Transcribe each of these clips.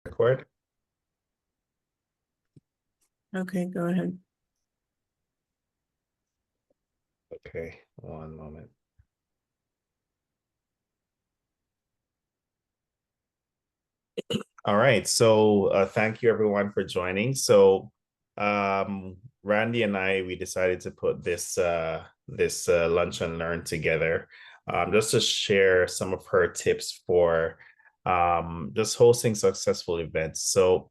Record. Okay, go ahead. Okay, one moment. All right, so thank you everyone for joining. Randy and I, we decided to put this lunch and learn together, just to share some of her tips for just hosting successful events. So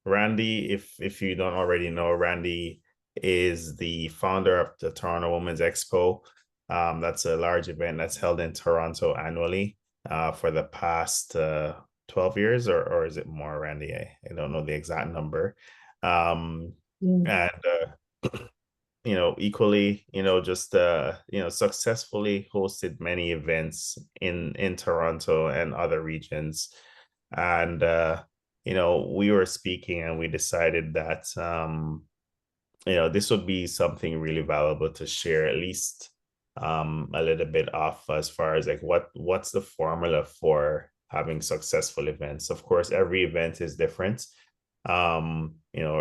Randy, if you don't already know, Randy is the founder of the Toronto Women's Expo. That's a large event that's held in Toronto annually for the past 12 years, or is it more, Randy? I don't know the exact number. Um, Mm. and equally, just successfully hosted many events in Toronto and other regions. And we were speaking and we decided that this would be something really valuable to share, at least a little bit off as far as like what's the formula for having successful events. Of course, every event is different.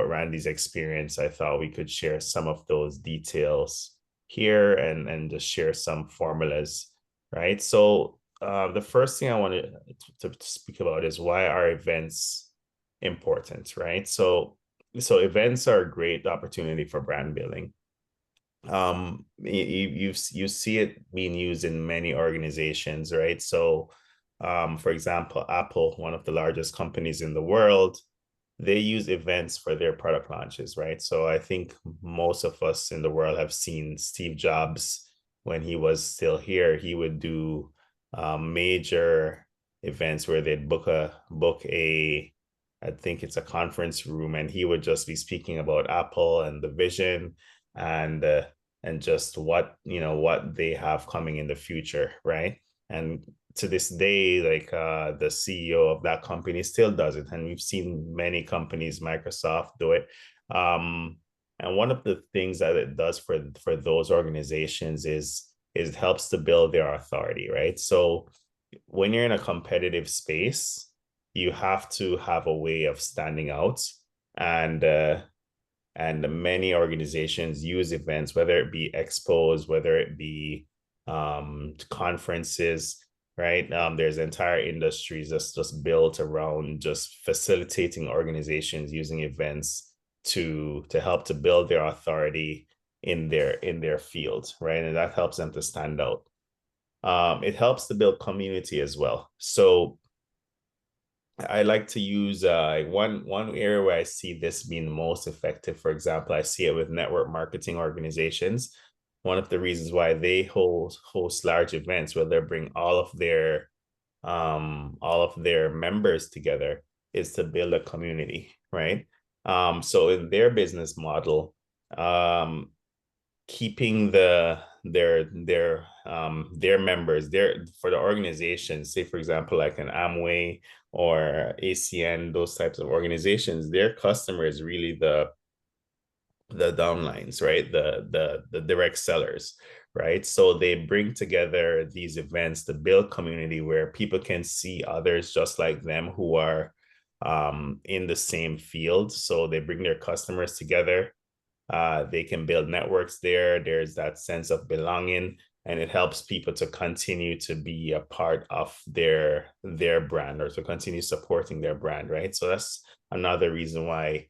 Randy's experience, I thought we could share some of those details here and just share some formulas, right? So the first thing I wanted to speak about is why are events important, right? So events are a great opportunity for brand building. You see it being used in many organizations, right? So for example, Apple, one of the largest companies in the world, they use events for their product launches, right? So I think most of us in the world have seen Steve Jobs when he was still here. He would do major events where they'd book a I think it's a conference room, and he would just be speaking about Apple and the vision and and just what they have coming in the future, right? And to this day, like the CEO of that company still does it, and we've seen many companies, Microsoft, do it. And one of the things that it does for those organizations is it helps to build their authority, right? So when you're in a competitive space, you have to have a way of standing out, and many organizations use events, whether it be expos, whether it be conferences, right? There's entire industries that's just built around just facilitating organizations using events to help to build their authority in their field, right? And that helps them to stand out. It helps to build community as well. So I like to use one area where I see this being most effective. For example, I see it with network marketing organizations. One of the reasons why they host large events where they bring all of their members together is to build a community, right? So in their business model, um, keeping their members there for the organization, say for example like an Amway or ACN, those types of organizations, their customer is really the downlines, right? The direct sellers, right? So they bring together these events to build community where people can see others just like them who are in the same field. So they bring their customers together. They can build networks there. There's that sense of belonging, and it helps people to continue to be a part of their brand, or to continue supporting their brand, right? So that's another reason why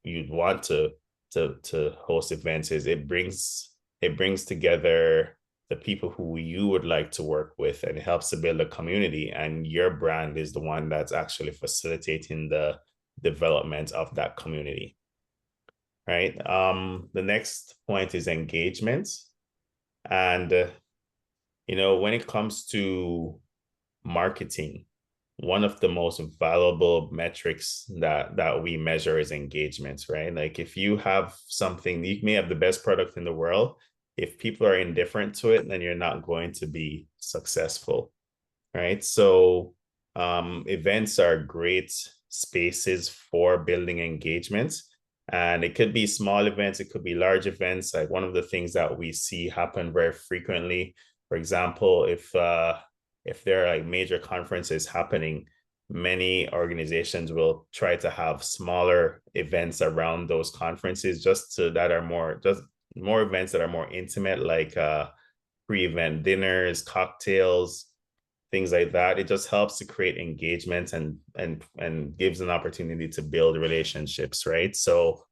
you'd want to host events, is it brings together the people who you would like to work with, and it helps to build a community, and your brand is the one that's actually facilitating the development of that community, right? The next point is engagement. And, when it comes to marketing, one of the most valuable metrics that we measure is engagement, right? Like if you have something, you may have the best product in the world. If people are indifferent to it, then you're not going to be successful, right? So events are great spaces for building engagement. And it could be small events, it could be large events. Like one of the things that we see happen very frequently, for example, if there are like major conferences happening, many organizations will try to have smaller events around those conferences, just more events that are more intimate, like pre-event dinners, cocktails, things like that. It just helps to create engagement and gives an opportunity to build relationships, right? So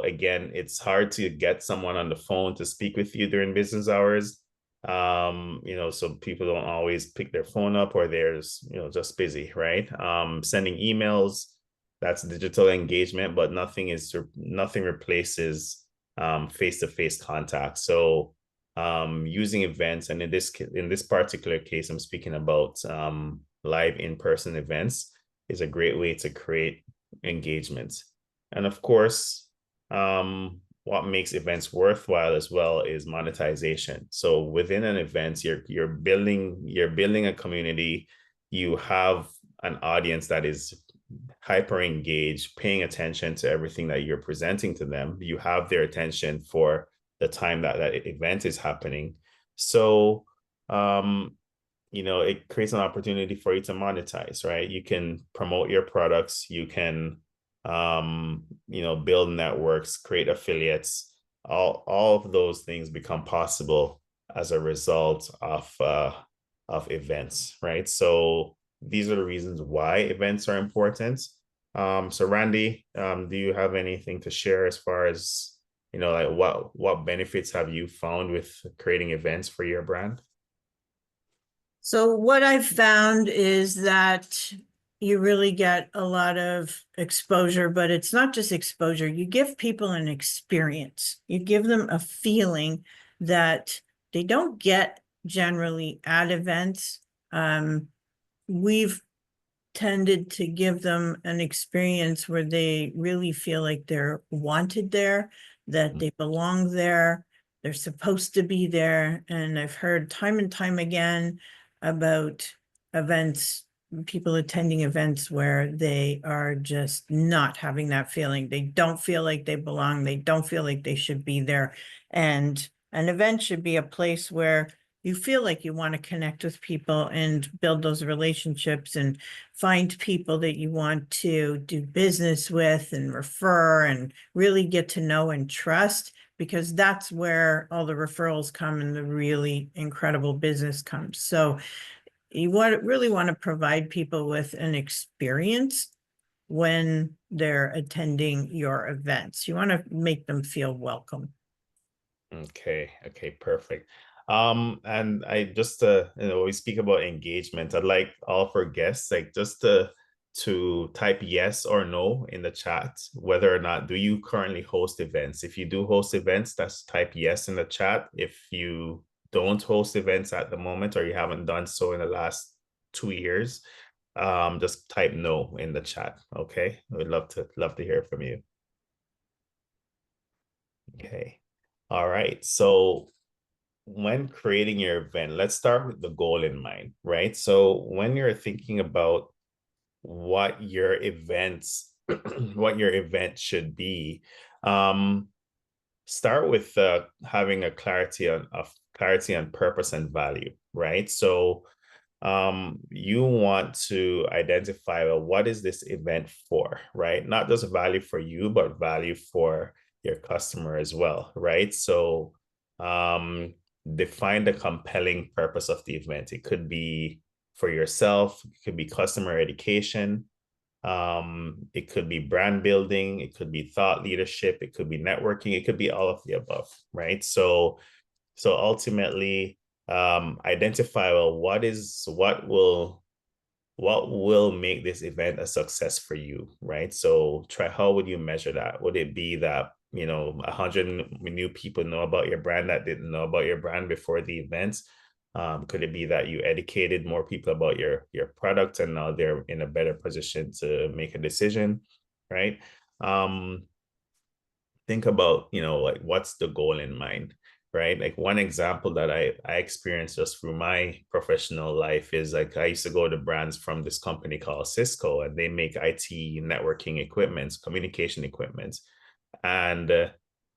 again, it's hard to get someone on the phone to speak with you during business hours. So people don't always pick their phone up, or there's, just busy, right? Sending emails, that's digital engagement, but nothing replaces face-to-face contact. So using events, and in this particular case, I'm speaking about live in-person events, is a great way to create engagement. And of course, what makes events worthwhile as well is monetization. So within an event, you're building a community. You have an audience that is hyper engaged, paying attention to everything that you're presenting to them. You have their attention for the time that event is happening. So it creates an opportunity for you to monetize, right? You can promote your products, you can build networks, create affiliates. All of those things become possible as a result of events, right? So these are the reasons why events are important. So Randy, do you have anything to share as far as, like what benefits have you found with creating events for your brand? So what I've found is that you really get a lot of exposure, but it's not just exposure. You give people an experience. You give them a feeling that they don't get generally at events. We've tended to give them an experience where they really feel like they're wanted there, that they belong there, they're supposed to be there. And I've heard time and time again about events, people attending events where they are just not having that feeling. They don't feel like they belong. They don't feel like they should be there. And an event should be a place where you feel like you want to connect with people and build those relationships and find people that you want to do business with and refer and really get to know and trust, because that's where all the referrals come and the really incredible business comes. So you really want to provide people with an experience when they're attending your events. You want to make them feel welcome. Okay, perfect. And I just we speak about engagement. I'd like all of our guests, like, just to type yes or no in the chat, whether or not do you currently host events. If you do host events, that's type yes in the chat. If you don't host events at the moment, or you haven't done so in the last 2 years, just type no in the chat. Okay, we'd love to hear from you. Okay. All right. So when creating your event, let's start with the goal in mind, right? So when you're thinking about what your events, what your event should be, start with having a clarity on purpose and value, right? So you want to identify, well, what is this event for, right? Not just value for you, but value for your customer as well, right? So define the compelling purpose of the event. It could be for yourself, it could be customer education, it could be brand building, it could be thought leadership, it could be networking, it could be all of the above, right? So ultimately, identify, well, what will make this event a success for you, right? So how would you measure that? Would it be that 100 new people know about your brand that didn't know about your brand before the event? Could it be that you educated more people about your product and now they're in a better position to make a decision, right? Think about, like, what's the goal in mind, right? Like, one example that I experienced just through my professional life is, like, I used to go to brands from this company called Cisco, and they make IT networking equipment, communication equipment. And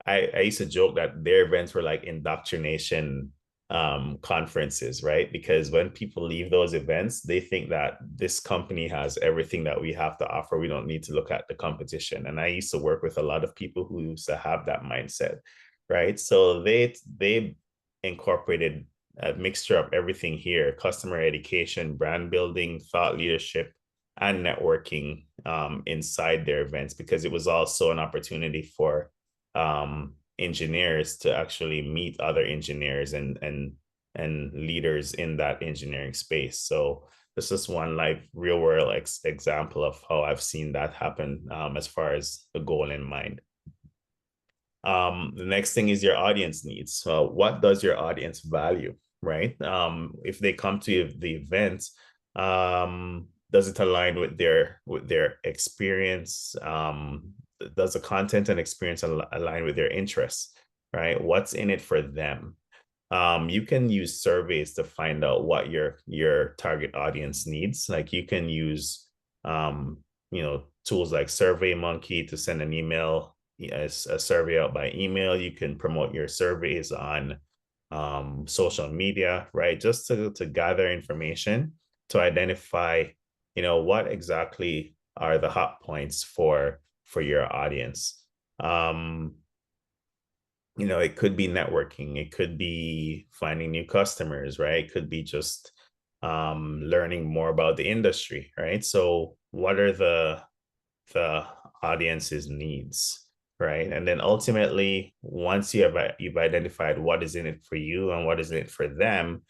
I used to joke that their events were like indoctrination conferences, right? Because when people leave those events, they think that this company has everything that we have to offer. We don't need to look at the competition. And I used to work with a lot of people who used to have that mindset, right? So they incorporated a mixture of everything here: customer education, brand building, thought leadership, and networking inside their events, because it was also an opportunity for engineers to actually meet other engineers and leaders in that engineering space. So this is one like real world example of how I've seen that happen as far as the goal in mind. The next thing is your audience needs. So what does your audience value, right? If they come to the event, does it align with their experience? Does the content and experience align with their interests, right? What's in it for them? You can use surveys to find out what your target audience needs. Like you can use tools like SurveyMonkey to send an email, a survey out by email. You can promote your surveys on social media, right? Just to gather information to identify, what exactly are the hot points for your audience. It could be networking, it could be finding new customers, right? It could be just learning more about the industry, right? So what are the audience's needs, right? And then ultimately, once you've identified what is in it for you and what is in it for them,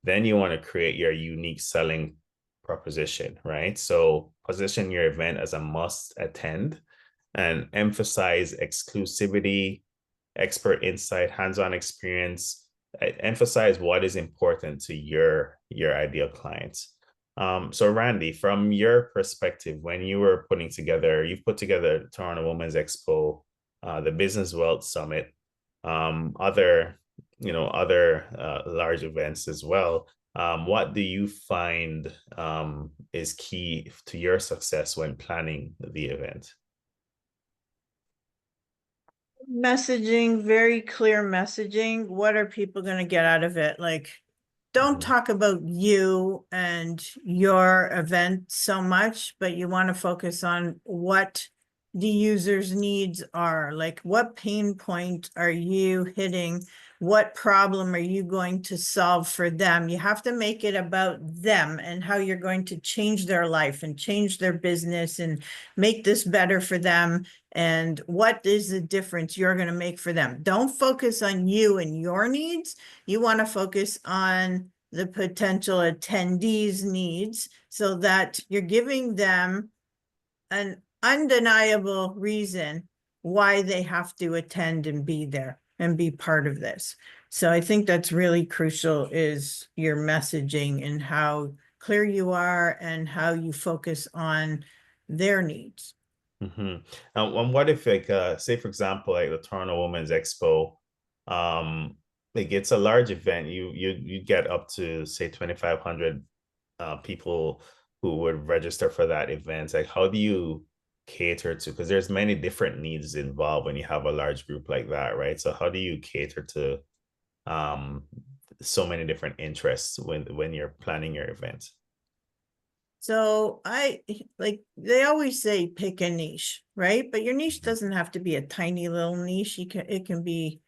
then you want to create your unique selling proposition, right? So position your event as a must attend and emphasize exclusivity, expert insight, hands-on experience. Emphasize what is important to your ideal clients. So Randy, from your perspective, when you've put together Toronto Women's Expo, the Business Wealth Summit, other large events as well. What do you find is key to your success when planning the event? Messaging, very clear messaging. What are people going to get out of it? Like, don't talk about you and your event so much, but you want to focus on what the user's needs are. Like, what pain point are you hitting? What problem are you going to solve for them? You have to make it about them and how you're going to change their life and change their business and make this better for them. And what is the difference you're going to make for them? Don't focus on you and your needs. You want to focus on the potential attendees' needs so that you're giving them an undeniable reason why they have to attend and be there and be part of this. So I think that's really crucial, is your messaging and how clear you are and how you focus on their needs. Mm-hmm. And what if, like, say for example, like the Toronto Women's Expo, like it's a large event. You get up to say 2,500 people who would register for that event. Like, how do you cater to? Because there's many different needs involved when you have a large group like that, right? So how do you cater to um so many different interests when you're planning your event? So they always say pick a niche, right? But your niche doesn't have to be a tiny little niche. It can be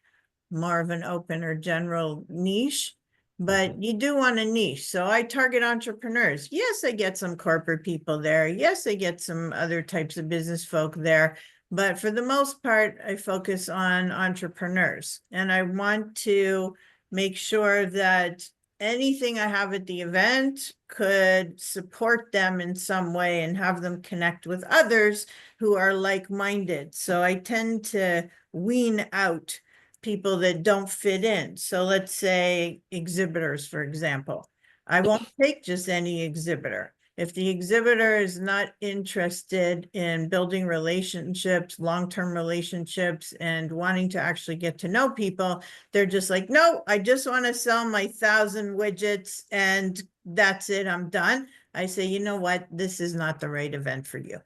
more of an open or general niche, but you do want a niche. So I target entrepreneurs. Yes, I get some corporate people there. Yes, I get some other types of business folk there. But for the most part, I focus on entrepreneurs, and I want to make sure that anything I have at the event could support them in some way and have them connect with others who are like-minded. So I tend to wean out people that don't fit in. So let's say exhibitors, for example. I won't take just any exhibitor. If the exhibitor is not interested in building relationships, long-term relationships, and wanting to actually get to know people, they're just like, no, I just want to sell my 1,000 widgets and that's it, I'm done. I say, you know what? This is not the right event for you.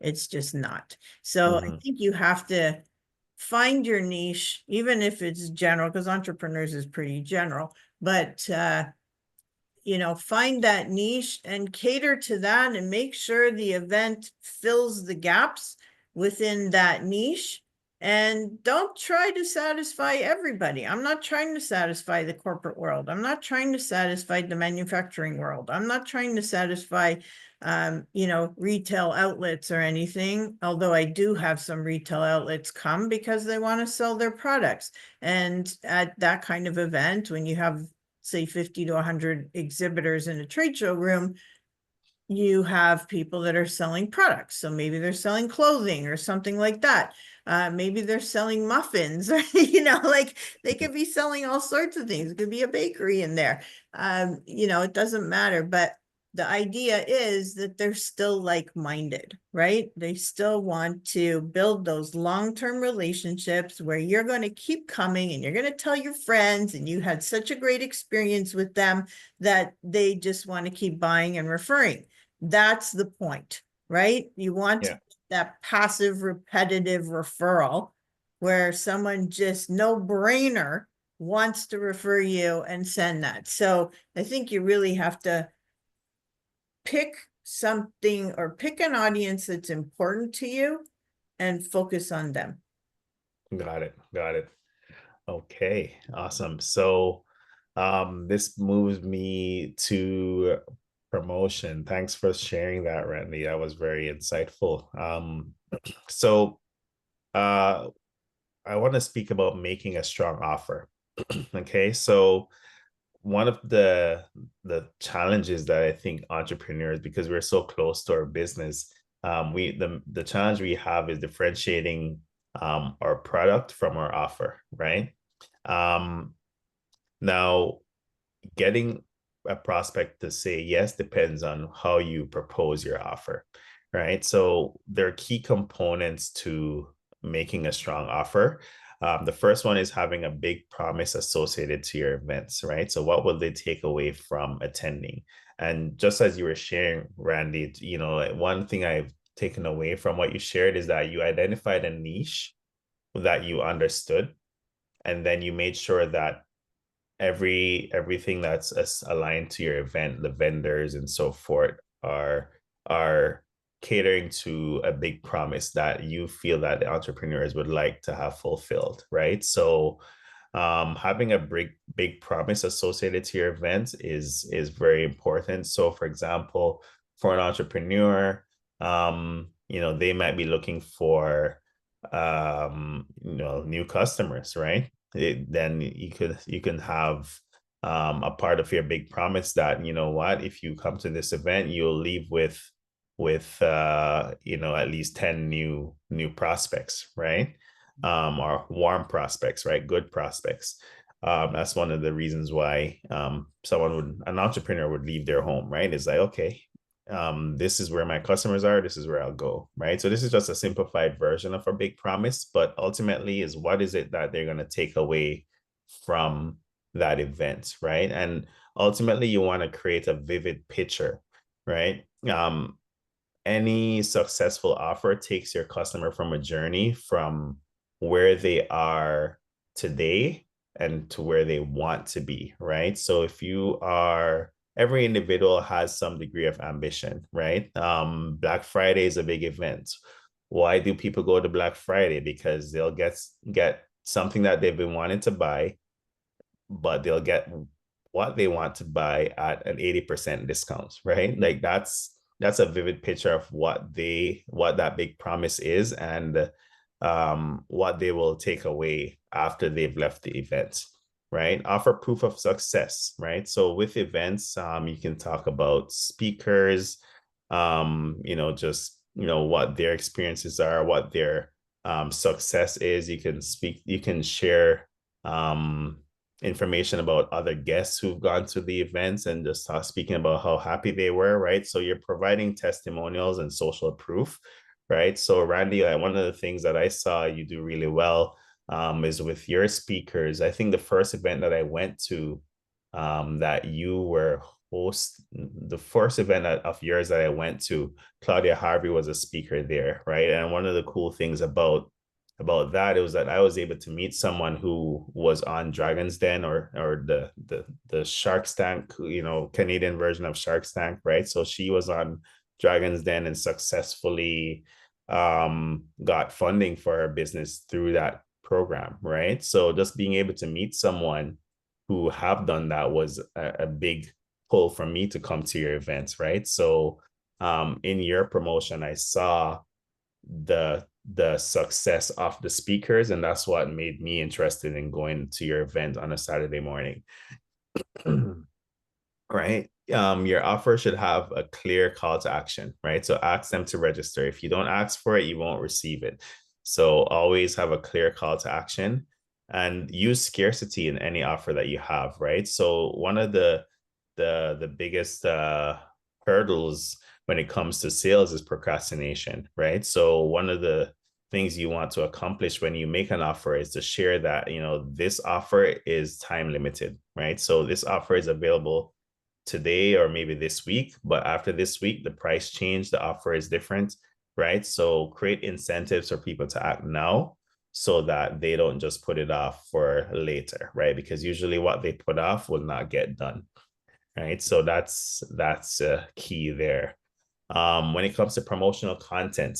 It's just not. So I think you have to find your niche, even if it's general, because entrepreneurs is pretty general, but find that niche and cater to that and make sure the event fills the gaps within that niche. And don't try to satisfy everybody. I'm not trying to satisfy the corporate world. I'm not trying to satisfy the manufacturing world. I'm not trying to satisfy, retail outlets or anything. Although I do have some retail outlets come because they want to sell their products. And at that kind of event, when you have, say, 50 to 100 exhibitors in a trade show room, you have people that are selling products. So maybe they're selling clothing or something like that. Maybe they're selling muffins, or, like they could be selling all sorts of things. It could be a bakery in there. It doesn't matter. But the idea is that they're still like-minded, right? They still want to build those long-term relationships where you're going to keep coming and you're going to tell your friends, and you had such a great experience with them that they just want to keep buying and referring. That's the point, right? You want that passive, repetitive referral where someone just no brainer wants to refer you and send that. So I think you really have to pick something or pick an audience that's important to you and focus on them. Got it. Got it. Okay, awesome. So this moves me to promotion. Thanks for sharing that, Randy. That was very insightful. So uh I want to speak about making a strong offer. Okay, so one of the challenges that I think entrepreneurs, because we're so close to our business, the challenge we have is differentiating our product from our offer, right? Um, Now, getting a prospect to say yes depends on how you propose your offer, right? So there are key components to making a strong offer. The first one is having a big promise associated to your events, right? So what will they take away from attending? And just as you were sharing, Randy, one thing I've taken away from what you shared is that you identified a niche that you understood, and then you made sure that everything that's aligned to your event, the vendors and so forth, are catering to a big promise that you feel that the entrepreneurs would like to have fulfilled, right? So having a big promise associated to your events is very important. So for example, for an entrepreneur, they might be looking for new customers, right? Then you can have a part of your big promise that, what, if you come to this event, you'll leave with at least 10 new prospects, right? Or warm prospects, right? Good prospects. That's one of the reasons why an entrepreneur would leave their home, right? It's like, okay, this is where my customers are, this is where I'll go, right? So this is just a simplified version of a big promise, but ultimately is what is it that they're going to take away from that event, right? And ultimately you want to create a vivid picture, right? Any successful offer takes your customer from a journey from where they are today and to where they want to be, right? So if you are every individual has some degree of ambition, right? Black Friday is a big event. Why do people go to Black Friday? Because they'll get something that they've been wanting to buy, but they'll get what they want to buy at an 80% discount, right? Like that's a vivid picture of what that big promise is, and what they will take away after they've left the event, right? Offer proof of success, right? So with events, you can talk about speakers, just what their experiences are, what their success is. You can share information about other guests who've gone to the events and just speaking about how happy they were, right? So you're providing testimonials and social proof, right? So Randy, one of the things that I saw you do really well is with your speakers. I think the first event that I went to that you were the first event of yours that I went to, Claudia Harvey was a speaker there, right? And one of the cool things about about that, it was that I was able to meet someone who was on Dragon's Den, or the Shark's Tank, you know, Canadian version of Shark's Tank, right? So she was on Dragon's Den and successfully got funding for her business through that program, right? So just being able to meet someone who have done that was a big pull for me to come to your events, right? So in your promotion, I saw the success of the speakers, and that's what made me interested in going to your event on a Saturday morning. Right? Your offer should have a clear call to action, right? So ask them to register. If you don't ask for it, you won't receive it. So always have a clear call to action and use scarcity in any offer that you have, right? So one of the biggest hurdles when it comes to sales is procrastination, right? So one of the things you want to accomplish when you make an offer is to share that, you know, this offer is time limited, right? So this offer is available today or maybe this week, but after this week, the price changed, the offer is different, right? So create incentives for people to act now so that they don't just put it off for later, right? Because usually what they put off will not get done, right? So that's key there. When it comes to promotional content,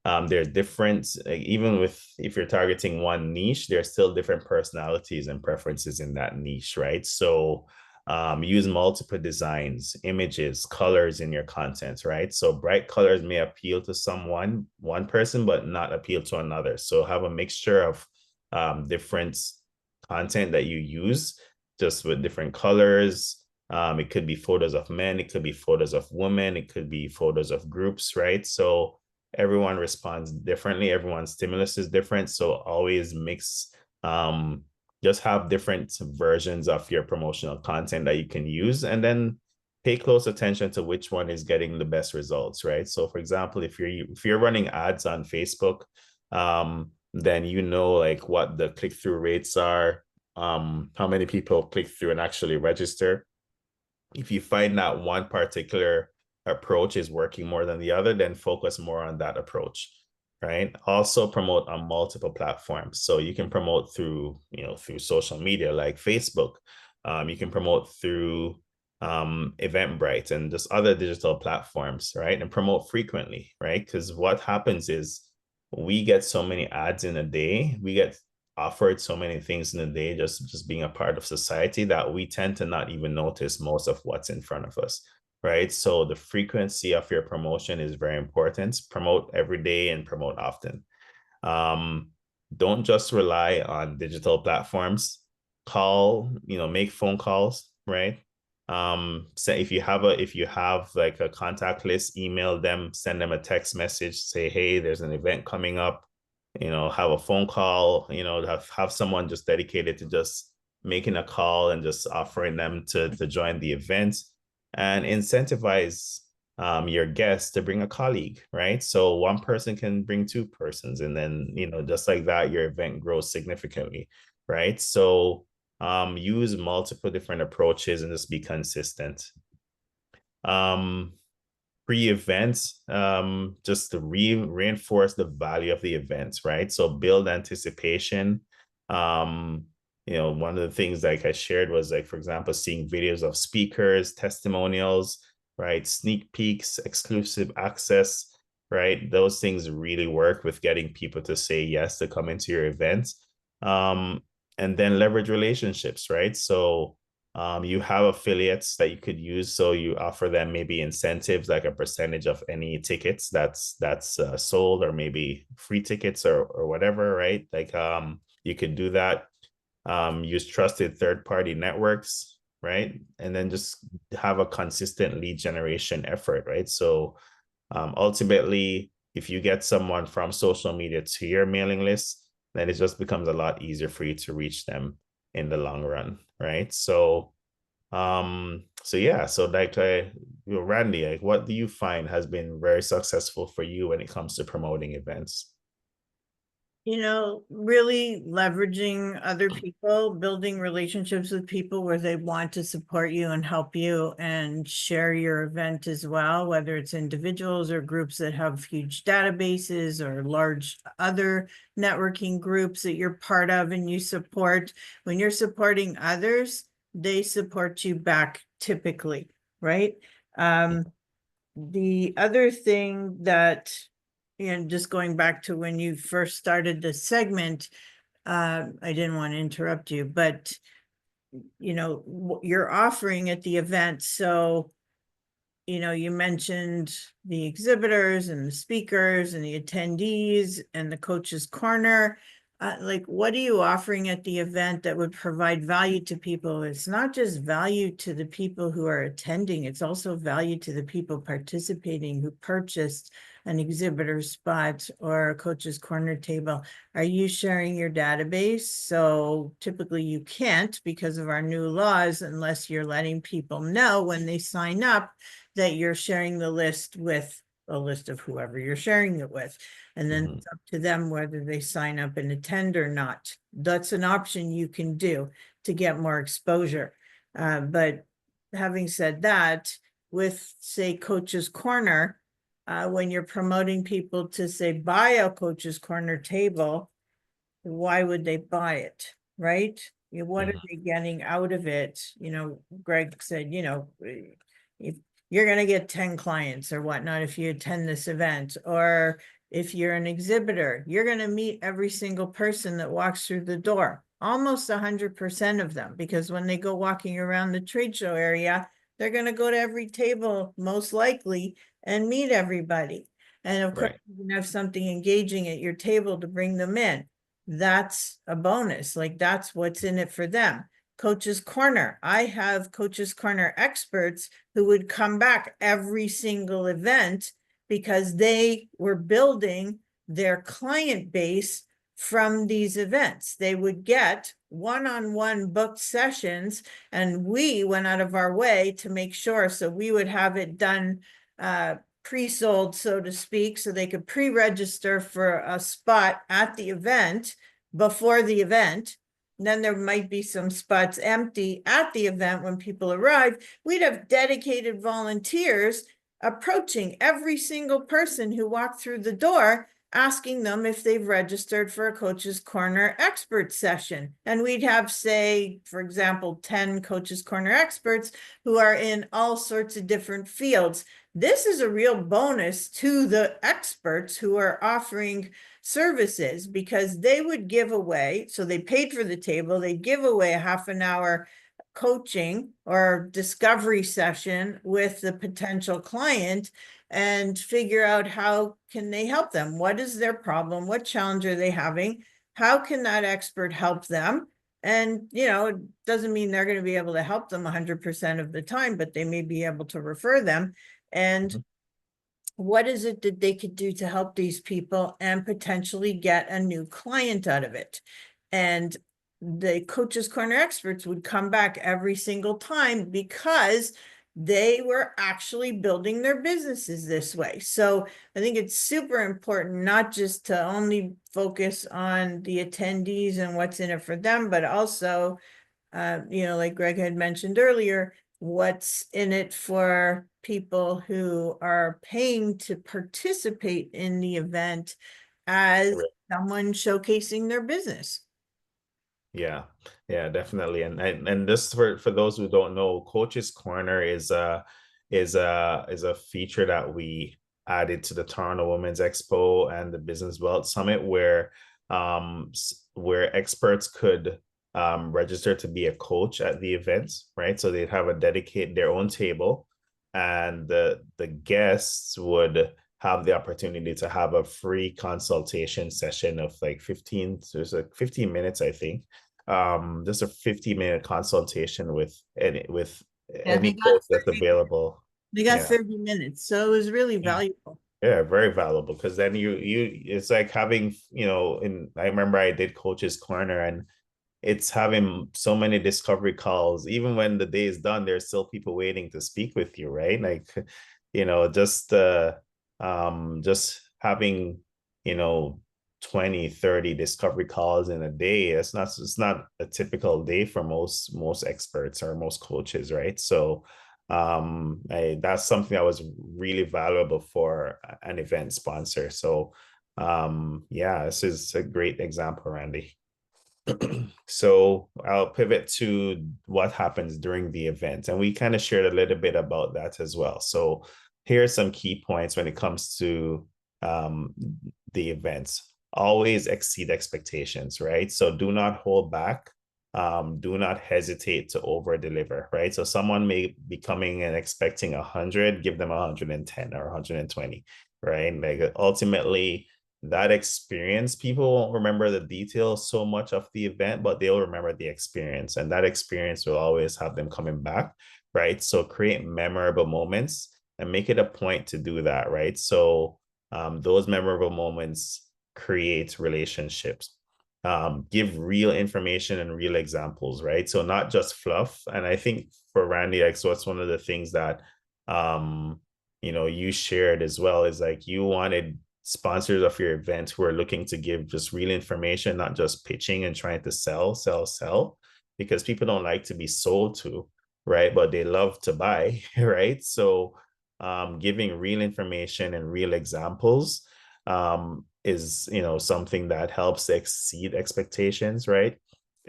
there's different, like, even with if you're targeting one niche, there's still different personalities and preferences in that niche, right? So use multiple designs, images, colors in your content, right? So bright colors may appeal to one person, but not appeal to another. So have a mixture of different content that you use, just with different colors. It could be photos of men, it could be photos of women, it could be photos of groups, right? So everyone responds differently, everyone's stimulus is different. So always mix, just have different versions of your promotional content that you can use, and then pay close attention to which one is getting the best results, right? So for example, if you're running ads on Facebook, then you know like what the click-through rates are, how many people click through and actually register. If you find that one particular approach is working more than the other, then focus more on that approach, right? Also promote on multiple platforms. So you can promote through, through social media like Facebook. You can promote through Eventbrite and just other digital platforms, right? And promote frequently, right? Because what happens is we get so many ads in a day, we get offered so many things in a day, just being a part of society, that we tend to not even notice most of what's in front of us, right? So the frequency of your promotion is very important. Promote every day and promote often. Don't just rely on digital platforms. Make phone calls, right? So if you have like a contact list, email them, send them a text message, say, hey, there's an event coming up, have a phone call, have someone just dedicated to just making a call and just offering them to join the event, and incentivize your guests to bring a colleague, right? So one person can bring two persons, and then, just like that, your event grows significantly, right? So use multiple different approaches and just be consistent. Pre-event, just to reinforce the value of the events, right? So build anticipation. One of the things like I shared was, like, for example, seeing videos of speakers, testimonials, right? Sneak peeks, exclusive access, right? Those things really work with getting people to say yes to come into your events. And then leverage relationships, right? So you have affiliates that you could use, so you offer them maybe incentives like a percentage of any tickets that's sold, or maybe free tickets or whatever, right? Like you could do that. Use trusted third-party networks, right? And then just have a consistent lead generation effort, right? So ultimately, if you get someone from social media to your mailing list, then it just becomes a lot easier for you to reach them in the long run, right? So yeah, so like Randy, like, what do you find has been very successful for you when it comes to promoting events? Really leveraging other people, building relationships with people where they want to support you and help you and share your event as well, whether it's individuals or groups that have huge databases or large other networking groups that you're part of and you support. When you're supporting others, they support you back typically, right? The other thing that, and just going back to when you first started the segment, I didn't want to interrupt you, but what you're offering at the event. So, you mentioned the exhibitors and the speakers and the attendees and the coach's corner. Like, what are you offering at the event that would provide value to people? It's not just value to the people who are attending, it's also value to the people participating who purchased an exhibitor spot or a coach's corner table. Are you sharing your database? So typically you can't because of our new laws unless you're letting people know when they sign up that you're sharing the list with a list of whoever you're sharing it with. And then it's up to them whether they sign up and attend or not. That's an option you can do to get more exposure. But having said that, with, say, Coach's Corner, when you're promoting people to, say, buy a Coach's Corner table, why would they buy it, right? What are they getting out of it? Greg said, if you're going to get 10 clients or whatnot if you attend this event, or if you're an exhibitor, you're going to meet every single person that walks through the door, almost 100% of them, because when they go walking around the trade show area, they're going to go to every table most likely and meet everybody. And of course, you can have something engaging at your table to bring them in. That's a bonus. Like, that's what's in it for them. Coach's Corner. I have Coach's Corner experts who would come back every single event because they were building their client base from these events. They would get one-on-one booked sessions, and we went out of our way to make sure. So we would have it done pre-sold, so to speak, so they could pre-register for a spot at the event before the event. And then there might be some spots empty at the event when people arrive. We'd have dedicated volunteers approaching every single person who walked through the door, asking them if they've registered for a Coach's Corner expert session. And we'd have, say, for example, 10 Coach's Corner experts who are in all sorts of different fields. This is a real bonus to the experts who are offering services, because they would give away, so they paid for the table, they give away a half an hour coaching or discovery session with the potential client and figure out how can they help them. What is their problem? What challenge are they having? How can that expert help them? And, it doesn't mean they're going to be able to help them 100% of the time, but they may be able to refer them. And what is it that they could do to help these people and potentially get a new client out of it? And the Coach's Corner experts would come back every single time because they were actually building their businesses this way. So I think it's super important not just to only focus on the attendees and what's in it for them, but also, like Greg had mentioned earlier, what's in it for people who are paying to participate in the event as someone showcasing their business. Yeah, definitely. And this, for those who don't know, Coach's Corner is a feature that we added to the Toronto Women's Expo and the Business Wealth Summit, where experts could register to be a coach at the events, right? So they'd have their own table, and the guests would have the opportunity to have a free consultation session of like 15 minutes, I think. Just a 15-minute consultation with any coach that's available. They got 30 minutes, so it was really valuable. Yeah, very valuable, because then it's like having, I remember I did Coach's Corner, and it's having so many discovery calls. Even when the day is done, there's still people waiting to speak with you, right? Like, just having, 20, 30 discovery calls in a day. It's not a typical day for most experts or most coaches, right? So that's something that was really valuable for an event sponsor. So yeah, this is a great example, Randy. So I'll pivot to what happens during the event. And we kind of shared a little bit about that as well. So here are some key points when it comes to um, the events. Always exceed expectations, right? So do not hold back. Do not hesitate to over deliver, right? So someone may be coming and expecting 100, give them 110 or 120, right? Like ultimately, that experience, people won't remember the details so much of the event, but they'll remember the experience, and that experience will always have them coming back, right? So create memorable moments and make it a point to do that, right? So those memorable moments create relationships. Give real information and real examples, right? So not just fluff. And I think for Randy, like, so it's one of the things that you shared as well, is like you wanted sponsors of your event who are looking to give just real information, not just pitching and trying to sell, because people don't like to be sold to, right? But they love to buy, right? So giving real information and real examples is, something that helps exceed expectations, right?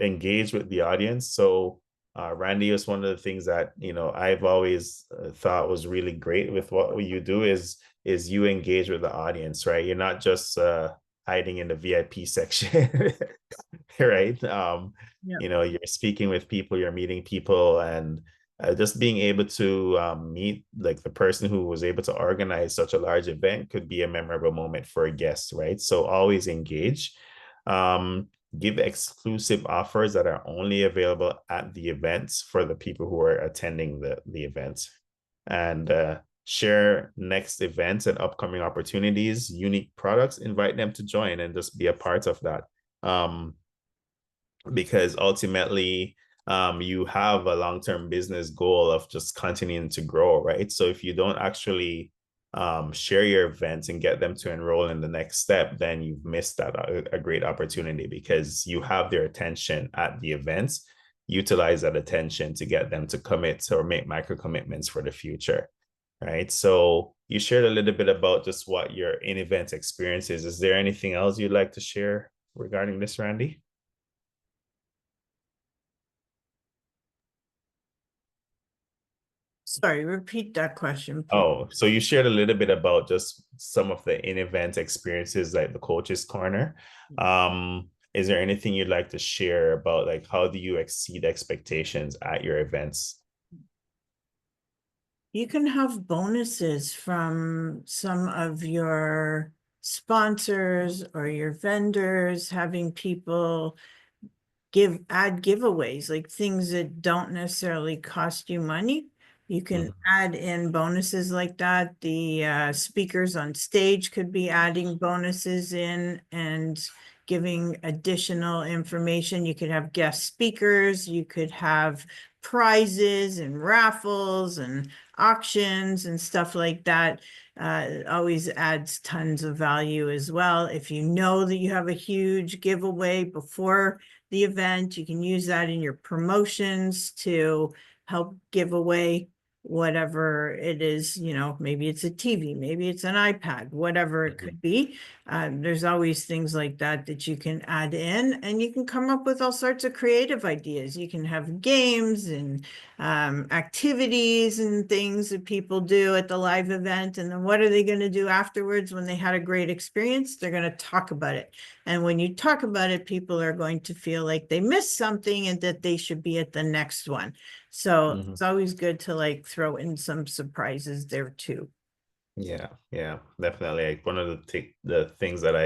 Engage with the audience. So Randy, is one of the things that I've always thought was really great with what you do is you engage with the audience, right? You're not just hiding in the VIP section, right? Yeah. You're speaking with people, you're meeting people, and just being able to meet like the person who was able to organize such a large event could be a memorable moment for a guest, right? So always engage. Give exclusive offers that are only available at the events for the people who are attending the events, and share next events and upcoming opportunities, unique products, invite them to join and just be a part of that. Because ultimately, you have a long-term business goal of just continuing to grow, right? So if you don't actually share your events and get them to enroll in the next step, then you've missed that a great opportunity, because you have their attention at the events. Utilize that attention to get them to commit or make micro commitments for the future, right? So you shared a little bit about just what your in-event experience is. Is there anything else you'd like to share regarding this, Randy? Sorry, repeat that question, please. Oh, so you shared a little bit about just some of the in-event experiences, like the coach's corner. Is there anything you'd like to share about, like, how do you exceed expectations at your events? You can have bonuses from some of your sponsors or your vendors, having people add giveaways, like things that don't necessarily cost you money. You can add in bonuses like that. The speakers on stage could be adding bonuses in and giving additional information. You could have guest speakers, you could have prizes and raffles and auctions and stuff like that. Always adds tons of value as well. If you know that you have a huge giveaway before the event, you can use that in your promotions to help give away whatever it is, maybe it's a TV, maybe it's an iPad, whatever it could be. There's always things like that you can add in, and you can come up with all sorts of creative ideas. You can have games and activities and things that people do at the live event. And then what are they going to do afterwards when they had a great experience? They're going to talk about it. And when you talk about it, people are going to feel like they missed something and that they should be at the next one. So it's always good to like throw in some surprises there too. Yeah, definitely. Like one of the things that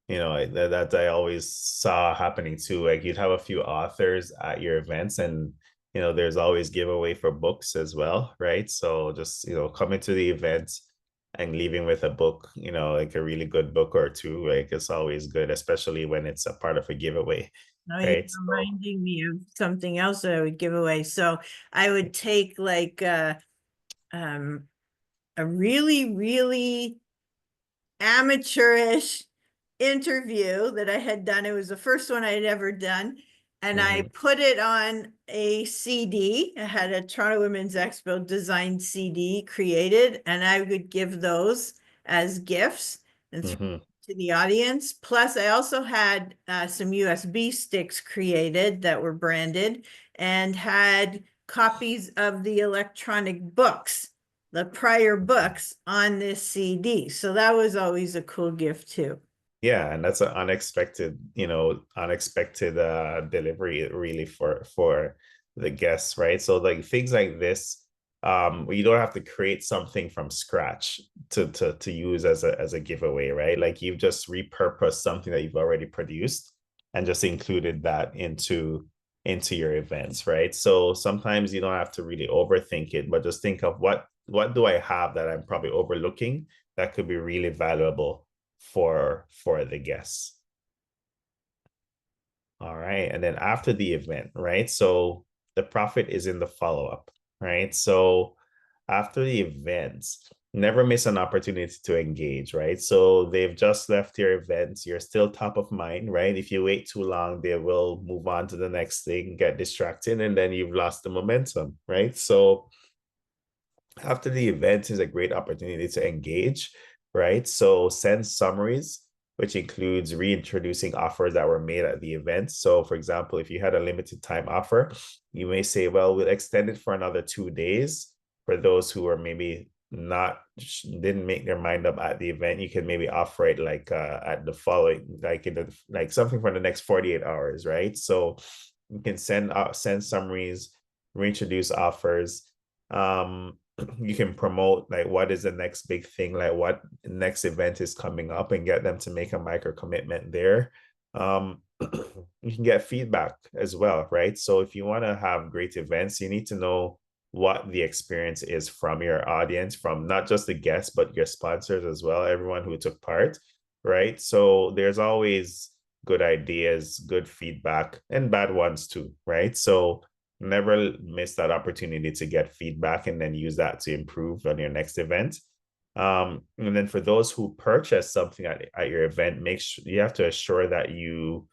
that I always saw happening too. Like you'd have a few authors at your events, and there's always giveaway for books as well, right? So just coming to the event and leaving with a book, like a really good book or two, like it's always good, especially when it's a part of a giveaway. Oh, you're Right. So, reminding me of something else that I would give away. So I would take like a really, really amateurish interview that I had done. It was the first one I had ever done. And I Mhm. put it on a CD. I had a Toronto Women's Expo designed CD created, and I would give those as gifts and Mhm. to the audience. Plus, I also had some USB sticks created that were branded and had copies of the electronic books, the prior books on this CD. So that was always a cool gift too. Yeah, and that's an unexpected, unexpected delivery really for the guests, right? So like things like this, you don't have to create something from scratch to use as a giveaway, right? Like you've just repurposed something that you've already produced and just included that into your events, right? So sometimes you don't have to really overthink it, but just think of what do I have that I'm probably overlooking that could be really valuable for the guests. All right. And then after the event, right? So the profit is in the follow-up, right? So after the events, never miss an opportunity to engage, right? So they've just left your events, you're still top of mind, right? If you wait too long, they will move on to the next thing, get distracted, and then you've lost the momentum, right? So after the event is a great opportunity to engage, right? So send summaries, which includes reintroducing offers that were made at the event. So, for example, if you had a limited time offer, you may say, well, we'll extend it for another 2 days. For those who are maybe not didn't make their mind up at the event, you can maybe offer it like at the following, like in the like something for the next 48 hours, right? So you can send summaries, reintroduce offers. You can promote like what is the next big thing, like what next event is coming up, and get them to make a micro commitment there. You can get feedback as well, right? So if you want to have great events, you need to know what the experience is from your audience, from not just the guests but your sponsors as well, everyone who took part, right? So there's always good ideas, good feedback, and bad ones too, right? So never miss that opportunity to get feedback and then use that to improve on your next event. And then for those who purchase something at your event, make sure you have to assure that you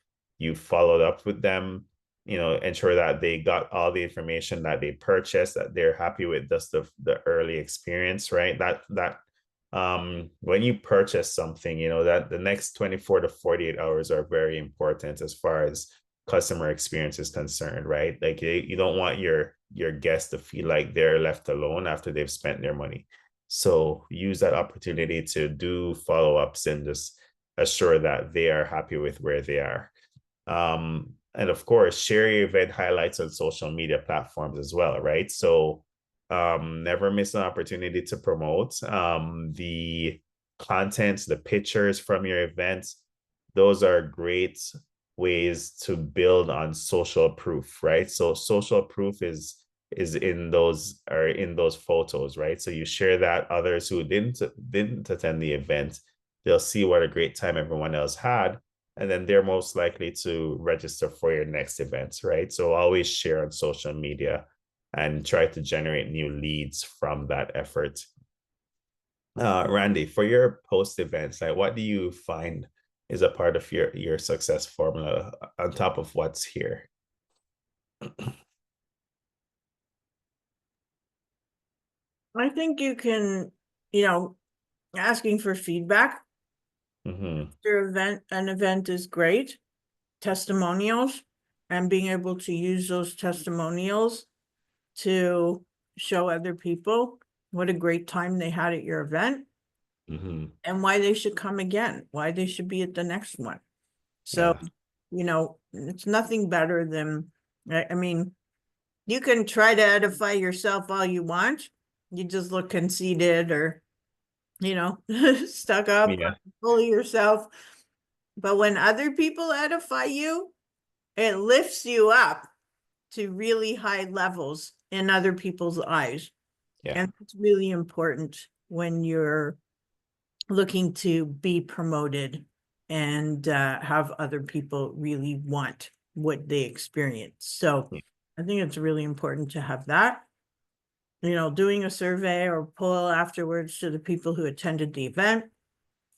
followed up with them, ensure that they got all the information that they purchased, that they're happy with just the early experience, right? That when you purchase something, that the next 24 to 48 hours are very important as far as customer experience is concerned, right? Like you don't want your guests to feel like they're left alone after they've spent their money. So use that opportunity to do follow-ups and just assure that they are happy with where they are. And of course, share your event highlights on social media platforms as well, right? So never miss an opportunity to promote the contents, the pictures from your events. Those are great ways to build on social proof, right? So social proof is in those photos, right? So you share that, others who didn't attend the event, they'll see what a great time everyone else had, and then they're most likely to register for your next event, right? So always share on social media and try to generate new leads from that effort. Randy, for your post events, like what do you find is a part of your success formula on top of what's here? I think you can, you know, asking for feedback Mm-hmm. after an event is great. Testimonials and being able to use those testimonials to show other people what a great time they had at your event Mm-hmm. and why they should come again, why they should be at the next one. So, Yeah. it's nothing better than, I mean, you can try to edify yourself all you want. You just look conceited or, stuck up, Yeah. full of yourself. But when other people edify you, it lifts you up to really high levels in other people's eyes. Yeah. And it's really important when you're looking to be promoted and have other people really want what they experience. So Yeah. I think it's really important to have that. Doing a survey or poll afterwards to the people who attended the event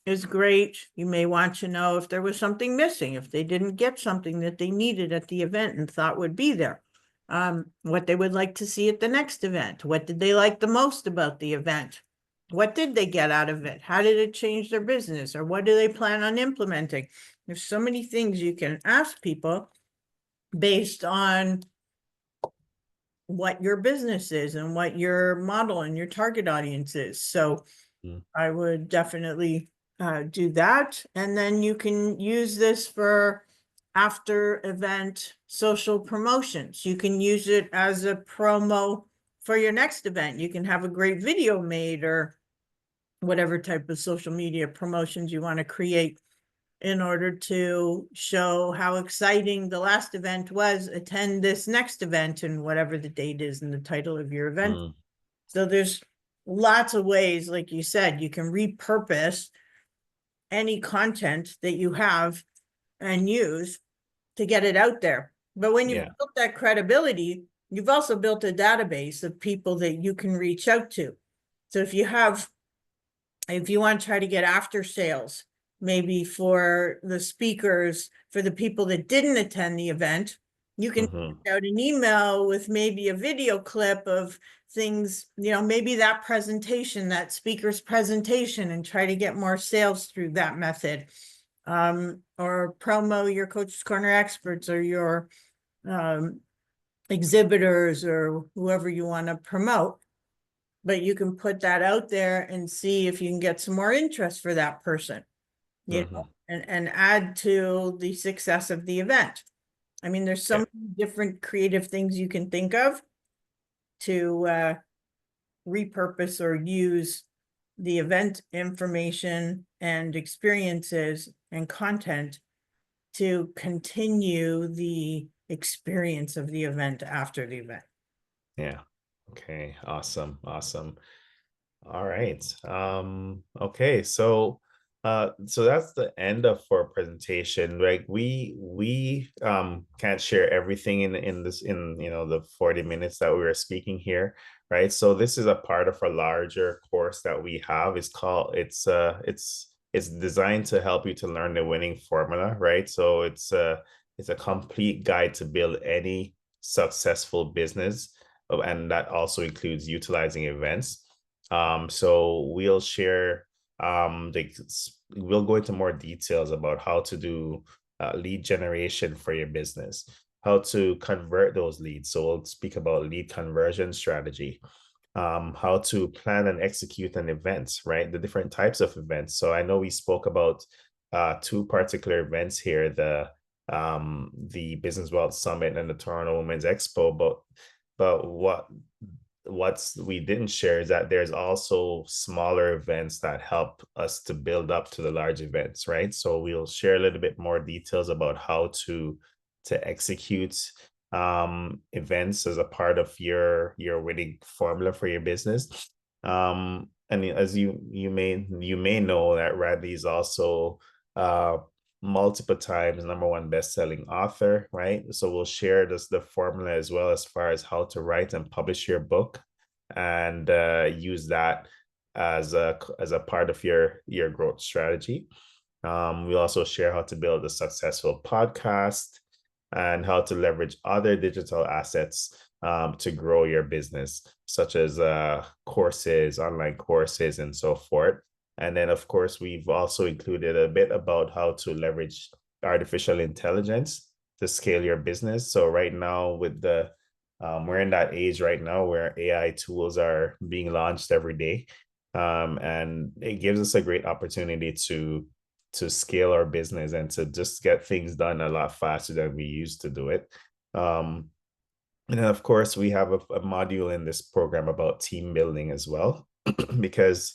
is great. You may want to know if there was something missing, if they didn't get something that they needed at the event and thought would be there. What they would like to see at the next event. What did they like the most about the event? What did they get out of it? How did it change their business? Or what do they plan on implementing? There's so many things you can ask people based on what your business is and what your model and your target audience is. So I would definitely do that. And then you can use this for after event social promotions. You can use it as a promo for your next event. You can have a great video made or whatever type of social media promotions you want to create in order to show how exciting the last event was. Attend this next event and whatever the date is and the title of your event. So there's lots of ways, like you said, you can repurpose any content that you have and use to get it out there. But when you've built that credibility, you've also built a database of people that you can reach out to. So if you want to try to get after sales, maybe for the speakers, for the people that didn't attend the event, you can send out an email with maybe a video clip of things, maybe that presentation, that speaker's presentation, and try to get more sales through that method. Or promo your Coach's Corner experts or your exhibitors or whoever you want to promote. But you can put that out there and see if you can get some more interest for that person, and add to the success of the event. I mean, there's so many different creative things you can think of to repurpose or use the event information and experiences and content to continue the experience of the event after the event. Yeah. Okay. Awesome. All right. Okay. So that's the end of our presentation. Like we can't share everything in the 40 minutes that we were speaking here, right? So this is a part of a larger course that we have. It's designed to help you to learn the winning formula, right? So it's a complete guide to build any successful business, and that also includes utilizing events. So we'll share, we'll go into more details about how to do lead generation for your business, how to convert those leads. So we'll speak about lead conversion strategy, how to plan and execute an event, right? The different types of events. So I know we spoke about two particular events here, the Business Wealth Summit and the Toronto Women's Expo, but what we didn't share is that there's also smaller events that help us to build up to the large events, right? So we'll share a little bit more details about how to execute events as a part of your winning formula for your business. And as you may know that Radley is also multiple times #1 best-selling author, right? So we'll share the formula as well as far as how to write and publish your book, and use that as a part of your growth strategy. We'll also share how to build a successful podcast and how to leverage other digital assets to grow your business, such as courses, online courses, and so forth. And then, of course, we've also included a bit about how to leverage artificial intelligence to scale your business. So right now, we're in that age right now where AI tools are being launched every day. And it gives us a great opportunity to scale our business and to just get things done a lot faster than we used to do it. And then, of course, we have a module in this program about team building as well, because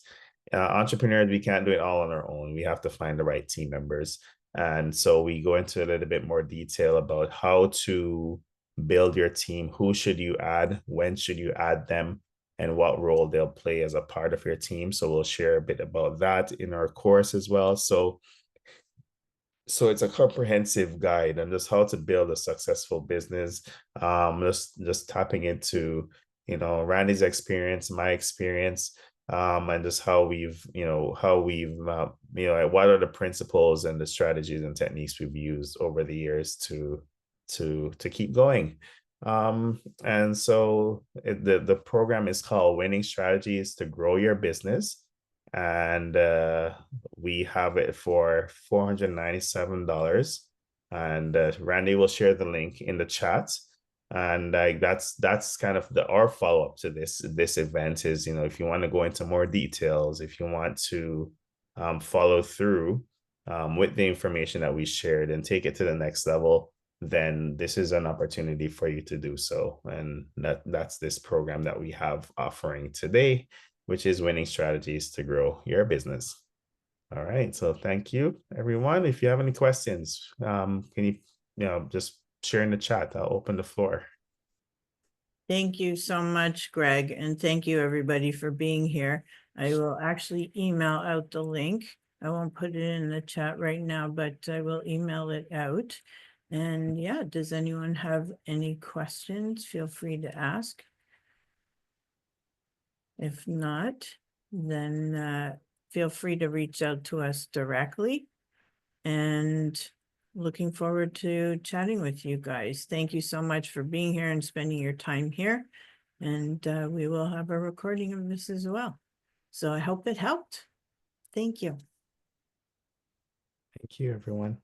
entrepreneurs, we can't do it all on our own. We have to find the right team members. And so we go into a little bit more detail about how to build your team. Who should you add? When should you add them? And what role they'll play as a part of your team. So we'll share a bit about that in our course as well. So it's a comprehensive guide on just how to build a successful business. Just tapping into, Randy's experience, my experience, and just how we've, like, what are the principles and the strategies and techniques we've used over the years to keep going. And so the program is called Winning Strategies to Grow Your Business. And we have it for $497. And Randy will share the link in the chat. And like that's kind of our follow-up to this event is, if you want to go into more details, if you want to follow through with the information that we shared and take it to the next level, then this is an opportunity for you to do so. And that's this program that we have offering today, which is Winning Strategies to Grow Your Business. All right, so thank you, everyone. If you have any questions, can you just share in the chat? I'll open the floor. Thank you so much, Greg, and thank you everybody for being here. I will actually email out the link. I won't put it in the chat right now, but I will email it out. And yeah, does anyone have any questions? Feel free to ask. If not, then feel free to reach out to us directly. And looking forward to chatting with you guys. Thank you so much for being here and spending your time here. And we will have a recording of this as well. So I hope it helped. Thank you. Thank you, everyone.